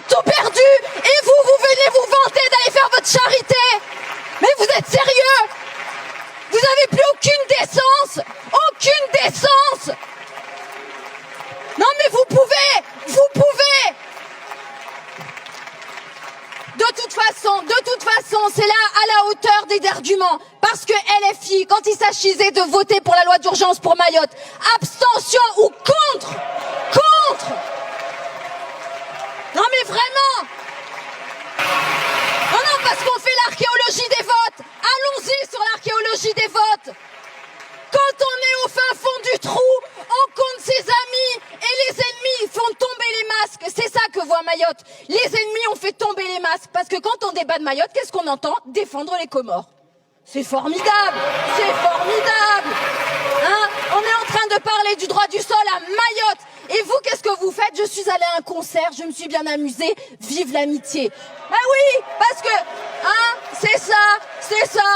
êtes tout perdu et vous venez vous vanter d'aller faire votre charité. Mais vous êtes sérieux? Vous n'avez plus aucune décence. Aucune décence. Non mais vous pouvez. De toute façon, c'est là à la hauteur des arguments. Parce que LFI, quand il s'agissait de voter pour la loi d'urgence pour Mayotte, abstention ou contre. Non mais vraiment. Non, parce qu'on fait l'archéologie des votes. Allons-y sur l'archéologie des votes. Quand on est au fin fond du trou, on compte ses amis et les ennemis font tomber les masques. C'est ça que voit Mayotte. Les ennemis ont fait tomber les masques. Parce que quand on débat de Mayotte, qu'est-ce qu'on entend? Défendre les Comores. C'est formidable. Hein? On est en train de parler du droit du sol à Mayotte. Et vous, qu'est-ce que vous faites? Je suis allée à un concert, je me suis bien amusée. Vive l'amitié. Ah oui, parce que, hein, c'est ça.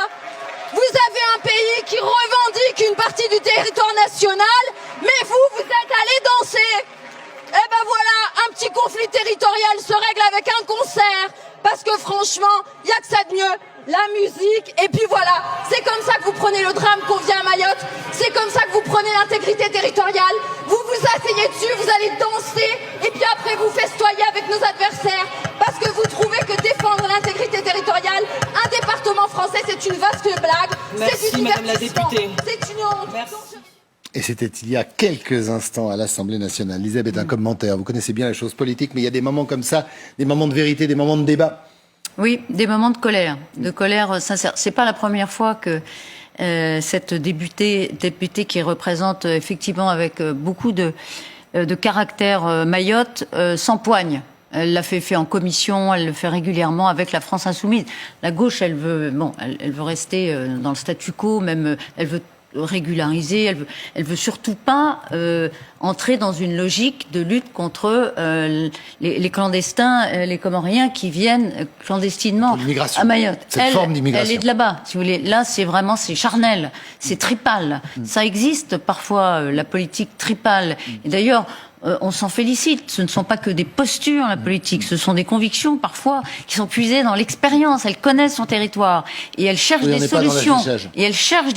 Vous avez un pays qui revendique une partie du territoire national, mais vous êtes allés danser. Eh ben voilà, un petit conflit territorial se règle avec un concert. Parce que franchement, il n'y a que ça de mieux. La musique, et puis voilà. C'est comme ça que vous prenez le drame qu'on vit à Mayotte. C'est comme ça que vous prenez l'intégrité territoriale. Vous vous asseyez dessus, vous allez danser, et puis après vous festoyez avec nos adversaires. Parce que vous trouvez que défendre l'intégrité territoriale, un département français, c'est une vaste blague. Merci, Madame la députée. C'est une honte. Merci. Et c'était il y a quelques instants à l'Assemblée nationale. Elisabeth, un commentaire. Vous connaissez bien les choses politiques, mais il y a des moments comme ça, des moments de vérité, des moments de débat. Oui, des moments de colère sincère. C'est pas la première fois que cette députée qui représente effectivement avec beaucoup de caractère Mayotte s'empoigne. Elle l'a fait en commission, elle le fait régulièrement avec la France insoumise. La gauche, elle veut rester dans le statu quo, même elle veut régulariser, elle veut surtout pas entrer dans une logique de lutte contre les clandestins, les Comoriens qui viennent clandestinement à Mayotte. Cette forme d'immigration. Elle est de là-bas, si vous voulez. Là, c'est charnel, c'est tribal. Ça existe parfois, la politique tribale. Et d'ailleurs, on s'en félicite. Ce ne sont pas que des postures, la politique. Ce sont des convictions, parfois, qui sont puisées dans l'expérience. Elle connaît son territoire. Et elle cherche des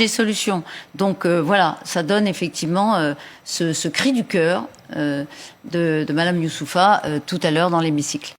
solutions. Donc, voilà, ça donne effectivement ce cri du cœur de Madame Youssoufa tout à l'heure dans l'hémicycle.